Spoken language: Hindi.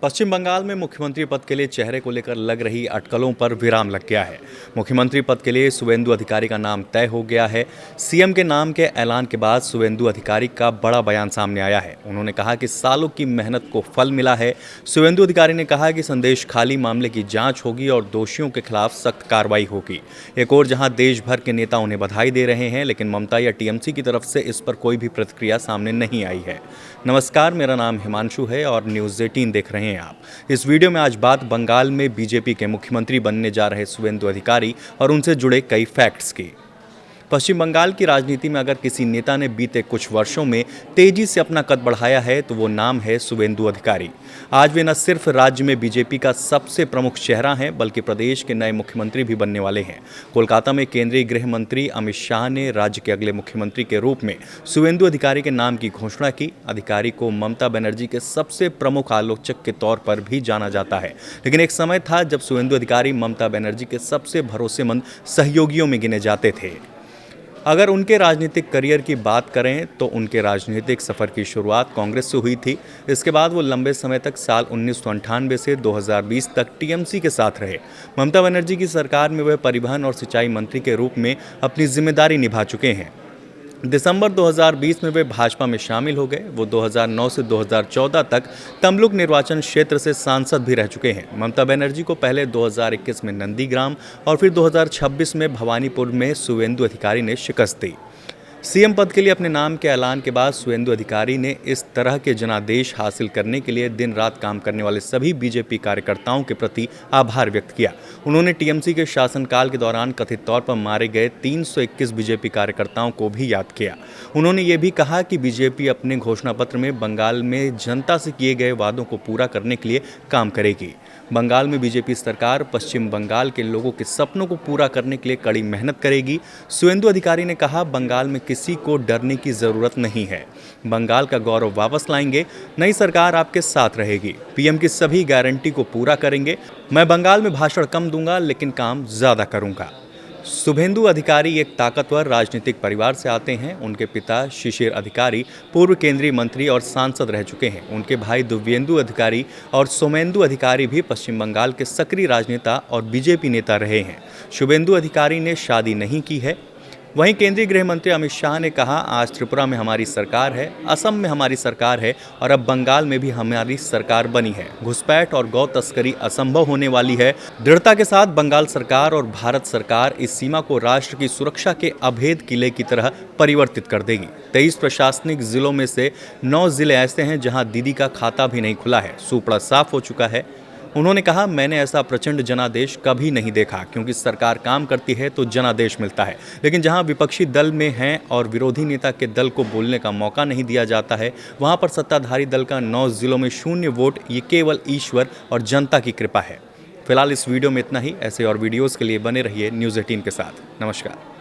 पश्चिम बंगाल में मुख्यमंत्री पद के लिए चेहरे को लेकर लग रही अटकलों पर विराम लग गया है। मुख्यमंत्री पद के लिए शुवेंदु अधिकारी का नाम तय हो गया है। सीएम के नाम के ऐलान के बाद शुवेंदु अधिकारी का बड़ा बयान सामने आया है। उन्होंने कहा कि सालों की मेहनत को फल मिला है। शुवेंदु अधिकारी ने कहा कि संदेश खाली मामले की जांच होगी और दोषियों के खिलाफ सख्त कार्रवाई होगी। एक और जहां देश भर के नेता उन्हें बधाई दे रहे हैं, लेकिन ममता या टीएमसी की तरफ से इस पर कोई भी प्रतिक्रिया सामने नहीं आई है। नमस्कार, मेरा नाम हिमांशु है और न्यूज़ 18 देख रहे हैं आप। इस वीडियो में आज बात बंगाल में बीजेपी के मुख्यमंत्री बनने जा रहे शुवेंदु अधिकारी और उनसे जुड़े कई फैक्ट्स की। पश्चिम बंगाल की राजनीति में अगर किसी नेता ने बीते कुछ वर्षों में तेजी से अपना कद बढ़ाया है तो वो नाम है शुवेंदु अधिकारी। आज वे न सिर्फ राज्य में बीजेपी का सबसे प्रमुख चेहरा हैं, बल्कि प्रदेश के नए मुख्यमंत्री भी बनने वाले हैं। कोलकाता में केंद्रीय गृह मंत्री अमित शाह ने राज्य के अगले मुख्यमंत्री के रूप में शुवेंदु अधिकारी के नाम की घोषणा की। अधिकारी को ममता बनर्जी के सबसे प्रमुख आलोचक के तौर पर भी जाना जाता है, लेकिन एक समय था जब शुवेंदु अधिकारी ममता बनर्जी के सबसे भरोसेमंद सहयोगियों में गिने जाते थे। अगर उनके राजनीतिक करियर की बात करें तो उनके राजनीतिक सफ़र की शुरुआत कांग्रेस से हुई थी। इसके बाद वो लंबे समय तक साल 1998 से 2020 तक टीएमसी के साथ रहे। ममता बनर्जी की सरकार में वे परिवहन और सिंचाई मंत्री के रूप में अपनी जिम्मेदारी निभा चुके हैं। दिसंबर 2020 में वे भाजपा में शामिल हो गए। वो 2009 से 2014 तक तमलुक निर्वाचन क्षेत्र से सांसद भी रह चुके हैं। ममता बनर्जी को पहले 2021 में नंदीग्राम और फिर 2026 में भवानीपुर में शुवेंदु अधिकारी ने शिकस्त दी। सीएम पद के लिए अपने नाम के ऐलान के बाद शुवेंदु अधिकारी ने इस तरह के जनादेश हासिल करने के लिए दिन रात काम करने वाले सभी बीजेपी कार्यकर्ताओं के प्रति आभार व्यक्त किया। उन्होंने टीएमसी के शासनकाल के दौरान कथित तौर पर मारे गए 321 बीजेपी कार्यकर्ताओं को भी याद किया। उन्होंने ये भी कहा कि बीजेपी अपने घोषणा पत्र में बंगाल में जनता से किए गए वादों को पूरा करने के लिए काम करेगी। बंगाल में बीजेपी सरकार पश्चिम बंगाल के लोगों के सपनों को पूरा करने के लिए कड़ी मेहनत करेगी। शुवेंदु अधिकारी ने कहा, बंगाल में किसी को डरने की जरूरत नहीं है। बंगाल का गौरव वापस लाएंगे। नई सरकार आपके साथ रहेगी। पीएम की सभी गारंटी को पूरा करेंगे। मैं बंगाल में भाषण कम दूंगा, लेकिन काम ज्यादा करूंगा। शुवेंदु अधिकारी एक ताकतवर राजनीतिक परिवार से आते हैं। उनके पिता शिशिर अधिकारी पूर्व केंद्रीय मंत्री और सांसद रह चुके हैं। उनके भाई दिव्येंदु अधिकारी और सोमेंदु अधिकारी भी पश्चिम बंगाल के सक्रिय राजनेता और बीजेपी नेता रहे हैं। शुवेंदु अधिकारी ने शादी नहीं की है। वहीं केंद्रीय गृह मंत्री अमित शाह ने कहा, आज त्रिपुरा में हमारी सरकार है, असम में हमारी सरकार है और अब बंगाल में भी हमारी सरकार बनी है। घुसपैठ और गौ तस्करी असंभव होने वाली है। दृढ़ता के साथ बंगाल सरकार और भारत सरकार इस सीमा को राष्ट्र की सुरक्षा के अभेद किले की तरह परिवर्तित कर देगी। 23 प्रशासनिक जिलों में से 9 जिले ऐसे हैं जहां दीदी का खाता भी नहीं खुला है। सूपड़ा साफ हो चुका है। उन्होंने कहा, मैंने ऐसा प्रचंड जनादेश कभी नहीं देखा, क्योंकि सरकार काम करती है तो जनादेश मिलता है, लेकिन जहां विपक्षी दल में हैं और विरोधी नेता के दल को बोलने का मौका नहीं दिया जाता है, वहां पर सत्ताधारी दल का 9 जिलों में 0 वोट, ये केवल ईश्वर और जनता की कृपा है। फिलहाल इस वीडियो में इतना ही। ऐसे और वीडियोज़ के लिए बने रहिए न्यूज़ 18 के साथ। नमस्कार।